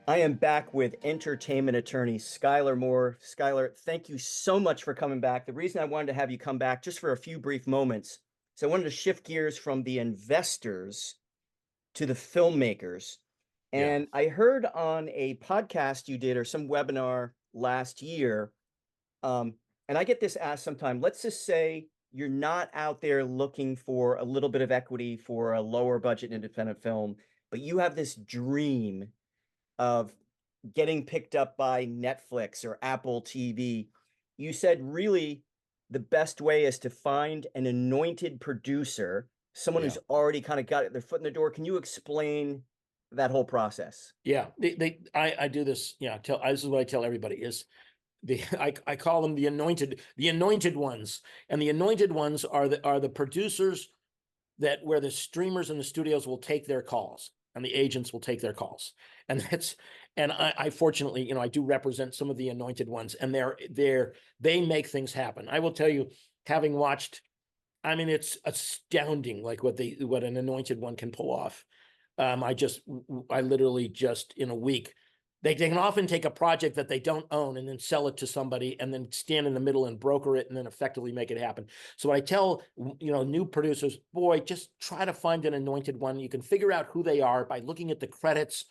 I am back with entertainment attorney Schuyler Moore. Schuyler, thank you so much for coming back. The reason I wanted to have you come back just for a few brief moments is I wanted to shift gears from the investors to the filmmakers. Yeah. And I heard on a podcast you did or some webinar last year, and I get this asked sometime. Let's just say you're not out there looking for a little bit of equity for a lower budget independent film, but you have this dream of getting picked up by Netflix or Apple TV. You said really the best way is to find an anointed producer, someone Yeah. who's already kind of got their foot in the door. Can you explain that whole process? Yeah. I do this. Yeah. This is what I tell everybody is I call them the anointed ones. And the anointed ones are the producers where the streamers and the studios will take their calls and the agents will take their calls. And I fortunately, I do represent some of the anointed ones, and they make things happen. I will tell you, having watched, I mean, it's astounding, like what an anointed one can pull off. I literally just in a week, they can often take a project that they don't own and then sell it to somebody and then stand in the middle and broker it and then effectively make it happen. So I tell, new producers, boy, just try to find an anointed one. You can figure out who they are by looking at the credits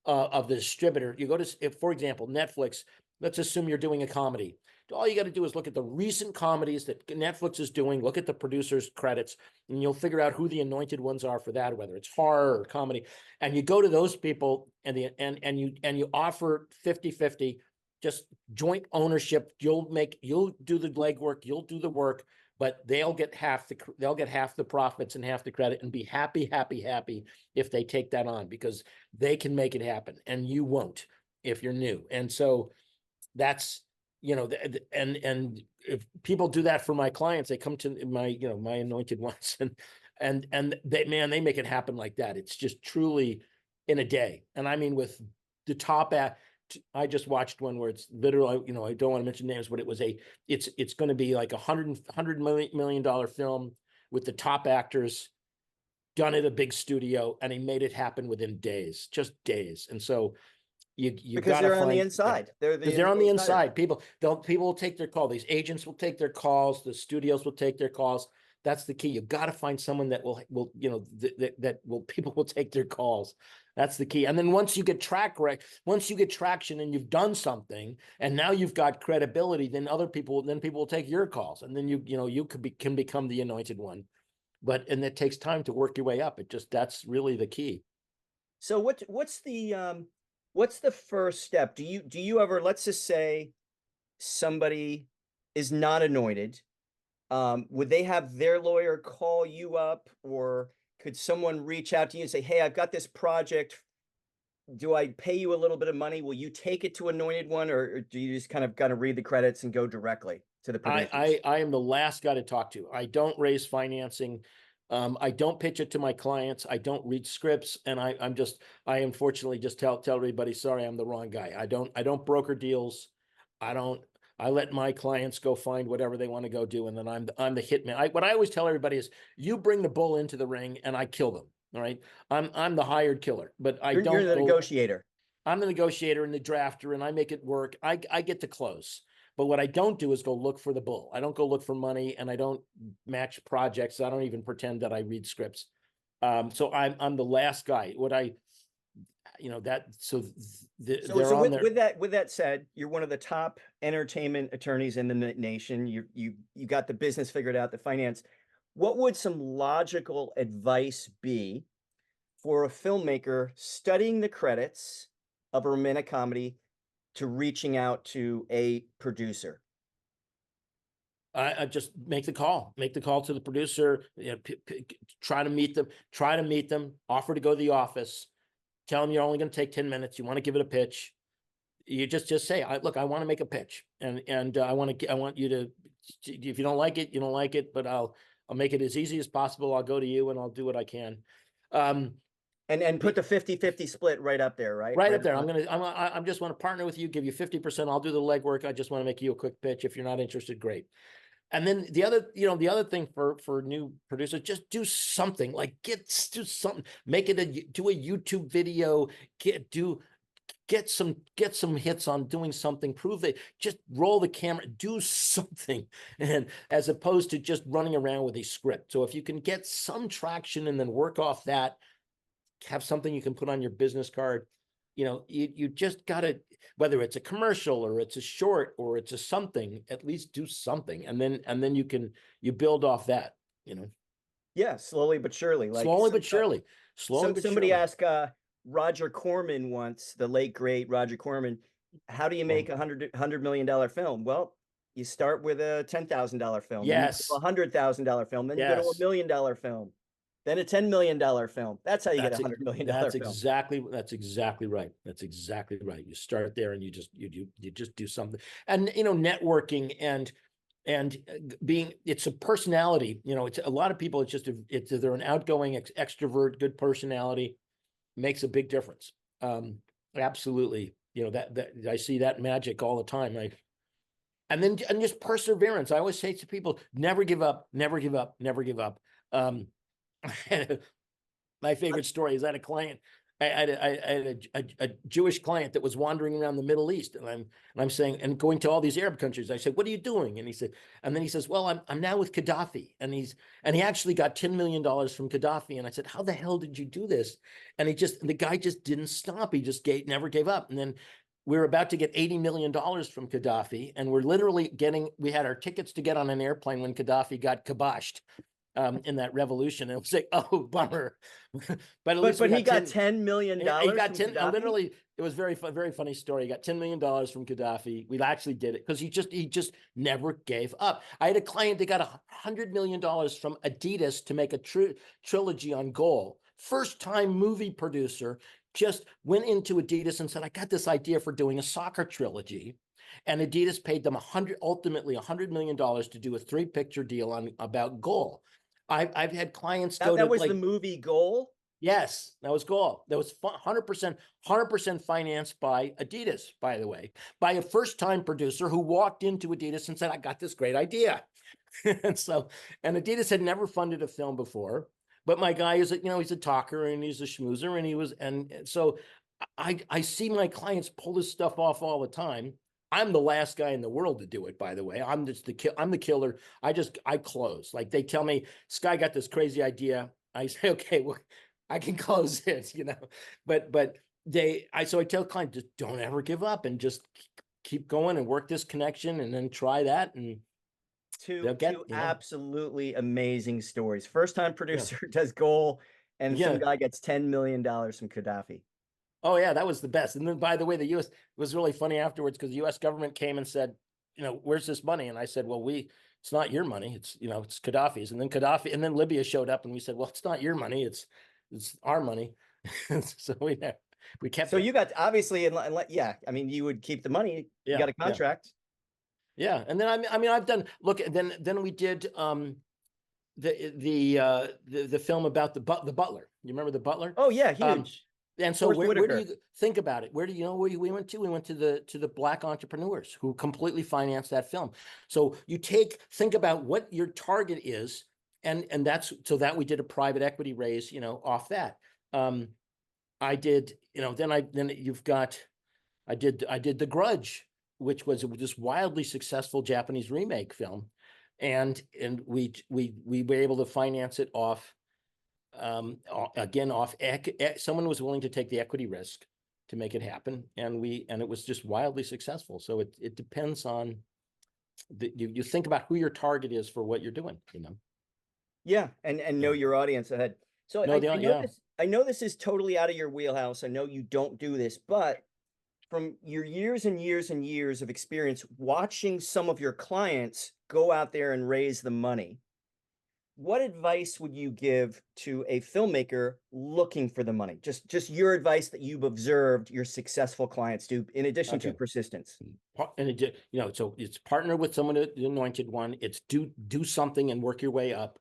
of the distributor. You go to, for example, Netflix. Let's assume you're doing a comedy. All you got to do is look at the recent comedies that Netflix is doing, look at the producer's credits, and you'll figure out who the anointed ones are for that, whether it's horror or comedy. And you go to those people and you offer 50-50, just joint ownership. You'll do the legwork, you'll do the work, but they'll get half the profits and half the credit, and be happy if they take that on, because they can make it happen and you won't if you're new. And so that's, and if people do that for my clients, they come to my anointed ones, and they make it happen like that. It's just truly in a day. And I mean, with the top I just watched one where it's literally, I don't want to mention names, but it's going to be like $100 million film with the top actors, done at a big studio, and he made it happen within days, just days. And so you Because got to they're on the find, inside. because they're on the inside. People will take their call. These agents will take their calls. The studios will take their calls. That's the key. You got to find someone that will people will take their calls. That's the key. And then once you get traction and you've done something, and now you've got credibility, then people will take your calls, and then you can become the anointed one. And it takes time to work your way up. That's really the key. So what's the first step? Do you ever, let's just say somebody is not anointed, would they have their lawyer call you up, or could someone reach out to you and say, hey, I've got this project, do I pay you a little bit of money, will you take it to anointed one, or do you just kind of read the credits and go directly to the producers? I am the last guy to talk to. I don't raise financing. I don't pitch it to my clients. I don't read scripts, and I unfortunately just tell everybody, sorry, I'm the wrong guy. I don't broker deals. I let my clients go find whatever they want to go do, and then I'm the hitman. What I always tell everybody is, you bring the bull into the ring and I kill them. All right. I'm the hired killer, but You're the negotiator. I'm the negotiator and the drafter, and I make it work. I get to close. But what I don't do is go look for the bull. I don't go look for money, and I don't match projects. I don't even pretend that I read scripts. So I'm the last guy. So with that said, you're one of the top entertainment attorneys in the nation. You got the business figured out, the finance. What would some logical advice be for a filmmaker studying the credits of a romantic comedy to reaching out to a producer? I just make the call to the producer, try to meet them, offer to go to the office, tell them you're only going to take 10 minutes. You want to give it a pitch. You just say, look, I want to make a pitch, and I want you to, if you don't like it, you don't like it, but I'll make it as easy as possible. I'll go to you and I'll do what I can. And put the 50-50 split right up there, right? Right up there. I'm just want to partner with you, give you 50%. I'll do the legwork. I just want to make you a quick pitch. If you're not interested, great. And then the other thing for new producers, just do something, like do something, do a YouTube video, get some hits on doing something, prove that, just roll the camera, do something, and as opposed to just running around with a script. So if you can get some traction and then work off that, have something you can put on your business card, you just gotta, whether it's a commercial or it's a short or it's a something, at least do something, and then you build off that, Yeah, slowly but surely. Like slowly but surely, slowly but somebody surely. asked Roger Corman once, the late great Roger Corman, how do you Well, make $100 million film? Well, you start with a $10,000 film, then you go to yes, $100,000 film, then you go to yes. $1 million film, then a $10 million film. That's how you get a That's $100 million film. exactly right. That's exactly right. You start there and you just do something. And networking and being, it's a personality. It's a lot of people. It's they're an outgoing extrovert, good personality, makes a big difference. Absolutely. That I see that magic all the time. And just perseverance. I always say to people, never give up, never give up, never give up. My favorite story is I had a client. I had a Jewish client that was wandering around the Middle East, and I'm saying, and going to all these Arab countries. I said, "What are you doing?" And he said, and then he says, "Well, I'm now with Gaddafi," and he actually got $10 million from Gaddafi. And I said, "How the hell did you do this?" And the guy just didn't stop. He just never gave up. And then we were about to get $80 million from Gaddafi, and we had our tickets to get on an airplane when Gaddafi got kiboshed in that revolution. And it was like, oh, bummer. But at least But we he got got 10. $10 million He got from 10. Gaddafi? Literally, it was very funny story. He got $10 million from Gaddafi. We actually did it because he just never gave up. I had a client that got $100 million from Adidas to make a trilogy on goal. First time movie producer, just went into Adidas and said, I got this idea for doing a soccer trilogy. And Adidas paid them ultimately $100 million to do a 3-picture deal about goal. I've had clients go to That was the movie Goal? yes, that was goal. That was 100% financed by Adidas, by the way, by a first-time producer who walked into Adidas and said, I got this great idea. and Adidas had never funded a film before, but my guy is, he's a talker and he's a schmoozer, and so I see my clients pull this stuff off all the time. I'm the last guy in the world to do it, by the way. I'm the killer. I close. Like, they tell me, Sky got this crazy idea. I say, okay, well, I can close it, but so I tell clients, just don't ever give up and just keep going and work this connection and then try that, and they'll get, Two absolutely amazing stories. First time yeah, producer does Goal, and some yeah. guy gets $10 million from Gaddafi. Oh yeah, that was the best. And then, by the way, the U.S. was really funny afterwards because the U.S. government came and said, where's this money? And I said, well, it's not your money. It's Gaddafi's. And then Libya showed up and we said, well, it's not your money. It's our money. So we kept So it. you got, obviously, yeah, I mean, you would keep the money. You got a contract. Yeah. And then I've done, look, then we did the film about the Butler. You remember the Butler? Oh yeah, huge. And so Forrest where do Whitaker. you think about it? Where do you know where we went to? We went to the Black entrepreneurs who completely financed that film. So you think about what your target is, and that's so that we did a private equity raise, off that. I did, then you've got, I did The Grudge, which was this wildly successful Japanese remake film, and we were able to finance it off. Again, someone was willing to take the equity risk to make it happen, and it was just wildly successful. So it depends on you think about who your target is for what you're doing, Yeah, and know your audience ahead. So No, yeah. I know this is totally out of your wheelhouse. I know you don't do this, but from your years and years and years of experience watching some of your clients go out there and raise the money, what advice would you give to a filmmaker looking for the money? Just your advice that you've observed your successful clients do, in addition to persistence. And so it's partner with someone, the anointed one. It's do something and work your way up.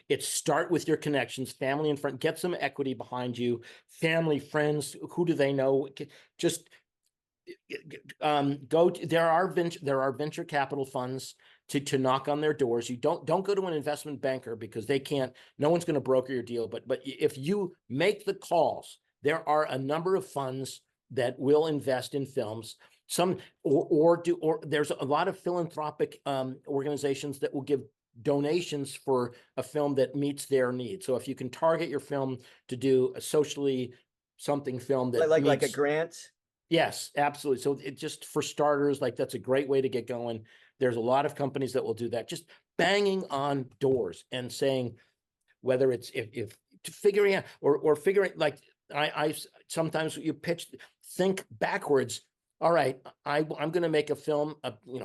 It's start with your connections, family and friends. Get some equity behind you, family, friends. Who do they know? Just there are venture capital funds to knock on their doors. You don't go to an investment banker because no one's going to broker your deal. But if you make the calls, there are a number of funds that will invest in films. Some or there's a lot of philanthropic organizations that will give donations for a film that meets their needs. So if you can target your film to do a socially something film that like a meets, grant. yes, absolutely. So it just, for starters, like that's a great way to get going. There's a lot of companies that will do that, just banging on doors and saying, whether it's if figuring out or figuring, like I sometimes you pitch, think backwards. All right, I'm going to make a film,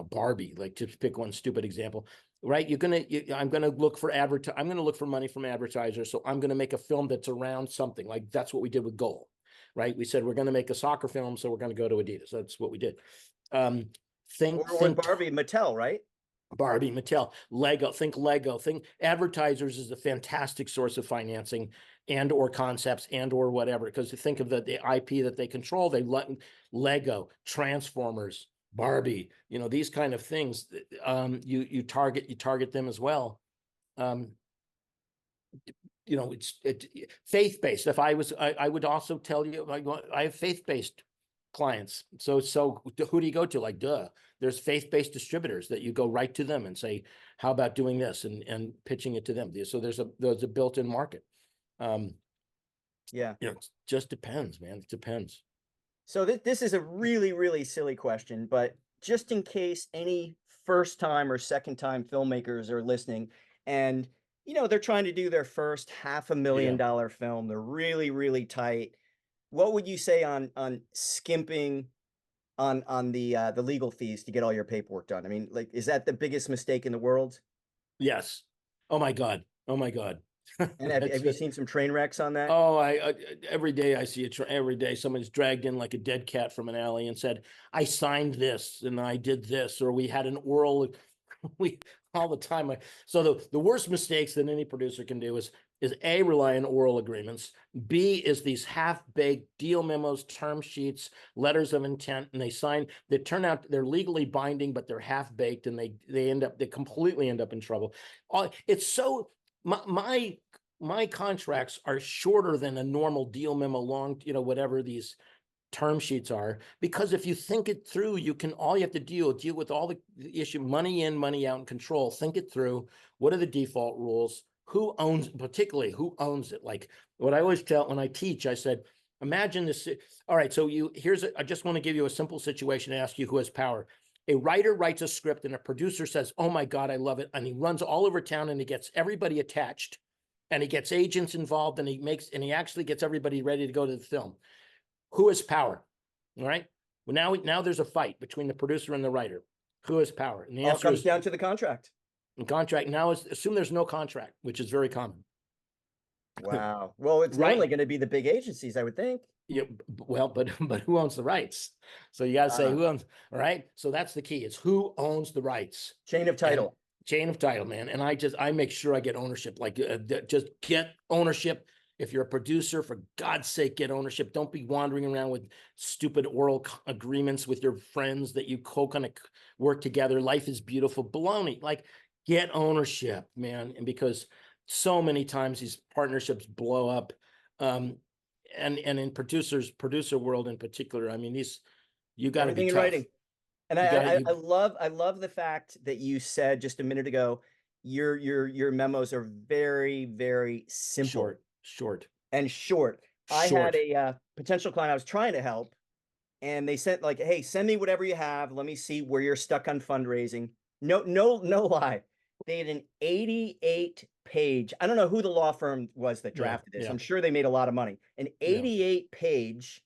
Barbie, like, to pick one stupid example, right? I'm going to look for I'm going to look for money from advertisers. So I'm going to make a film that's around something, like that's what we did with Goal, right? We said, we're going to make a soccer film, so we're going to go to Adidas. That's what we did. Or with Barbie, Mattel, right? Barbie, Mattel, Lego, think advertisers is a fantastic source of financing and or concepts and or whatever, because you think of the IP that they control. They let Lego, Transformers, Barbie, these kind of things. You target them as well. It's faith-based. If I would also tell you, I have faith-based clients. So who do you go to? Like, there's faith-based distributors that you go right to them and say, how about doing this, and pitching it to them. So there's a built-in market. Yeah. It just depends, man. It depends. So this is a really, really silly question, but just in case any first time or second time filmmakers are listening, and they're trying to do their first $500,000 film, they're really, really tight. What would you say on skimping on the legal fees to get all your paperwork done? I mean, like, is that the biggest mistake in the world? Yes. Oh my God. Oh my God. And have you seen some train wrecks on that? Oh, I every day I see every day somebody's dragged in like a dead cat from an alley and said, I signed this and I did this, or we had an oral, we all the time. So the worst mistakes that any producer can do is A, rely on oral agreements. B is these half-baked deal memos, term sheets, letters of intent, and they turn out they're legally binding, but they're half-baked, and they completely end up in trouble. It's so my contracts are shorter than a normal deal memo, long, whatever these term sheets are, because if you think it through, all you have to deal with all the issue, money in, money out, and control. Think it through. What are the default rules? Particularly who owns it? Like what I always tell when I teach, I said, imagine this. All right, so I just want to give you a simple situation and ask you who has power. A writer writes a script and a producer says, oh my God, I love it. And he runs all over town and he gets everybody attached, and he gets agents involved, and he actually gets everybody ready to go to the film. Who has power? All right. Well, now there's a fight between the producer and the writer. Who has power? And the All answer comes is down to the contract. the contract. Now assume there's no contract, which is very common. Wow. Well, it's Right. normally going to be the big agencies, I would think. Yeah. Well, but who owns the rights? So you got to say who owns. All right. So that's the key. It's who owns the rights. Chain of title. Chain of title, man. And I make sure I get ownership. Like just get ownership. If you're a producer, for God's sake, get ownership. Don't be wandering around with stupid oral agreements with your friends that you kind of work together. Life is beautiful. Baloney. Like, get ownership, man. And because so many times these partnerships blow up. And in producer world in particular, I mean, you got to be Everything in tough. writing. And I love the fact that you said just a minute ago, your memos are very, very simple. Short. I had a potential client I was trying to help, and they sent like, hey, send me whatever you have. Let me see where you're stuck on fundraising. No lie. They had an 88-page, I don't know who the law firm was that drafted this. Yeah. I'm sure they made a lot of money. An 88-page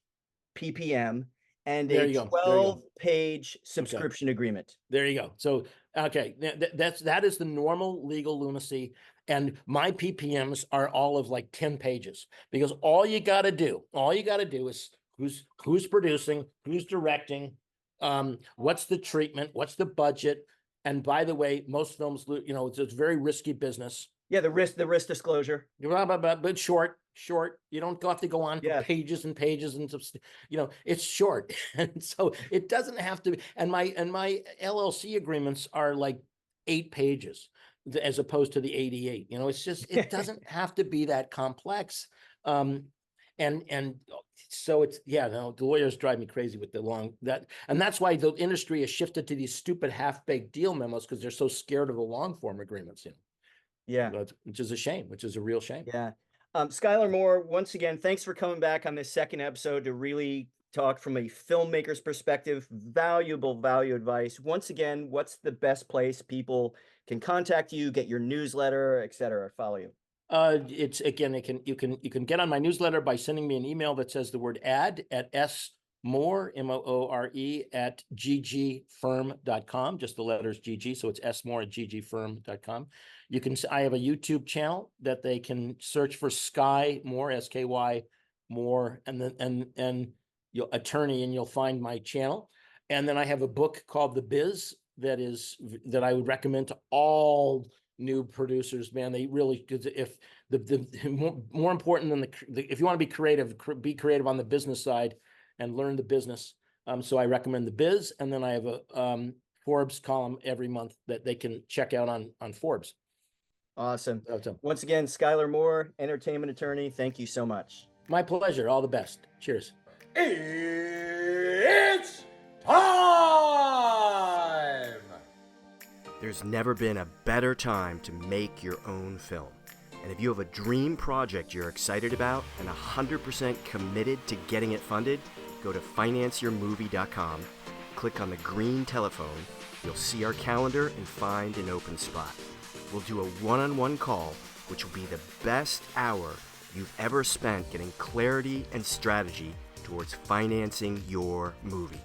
PPM and a 12-page subscription agreement. There you go. So, okay, that is the normal legal lunacy. And my PPMs are all of like 10 pages, because all you got to do is who's producing, who's directing, what's the treatment, what's the budget. And by the way, most films, it's a very risky business. Yeah, the risk disclosure. But short. You don't have to go on for pages and pages, and it's short. And so it doesn't have to be. And my LLC agreements are like 8 pages as opposed to the 88. It's just, it doesn't have to be that complex. And so it's, yeah, no, the lawyers drive me crazy with and that's why the industry has shifted to these stupid half-baked deal memos, because they're so scared of the long form agreements, Yeah. which is a shame, which is a real shame. Yeah. Schuyler Moore, once again, thanks for coming back on this second episode to really talk from a filmmaker's perspective. Valuable value advice. Once again, what's the best place people can contact you, get your newsletter, etc., follow you? It's again, you can get on my newsletter by sending me an email that says the word ad at smoore, MOORE, at ggfirm.com, just the letters GG. So it's smoore at ggfirm.com. I have a YouTube channel that they can search for Sky Moore, SKY Moore, and then, and you'll attorney, and you'll find my channel. And then I have a book called The Biz that I would recommend to all new producers, man. They really, if more important than if you want to be creative on the business side and learn the business. So I recommend The Biz, and then I have a Forbes column every month that they can check out on Forbes. Awesome. Once again, Schuyler Moore, entertainment attorney, thank you so much. My pleasure. All the best. Cheers. It's time! There's never been a better time to make your own film. And if you have a dream project you're excited about and 100% committed to getting it funded, go to financeyourmovie.com, click on the green telephone, you'll see our calendar and find an open spot. We'll do a one-on-one call, which will be the best hour you've ever spent getting clarity and strategy towards financing your movie.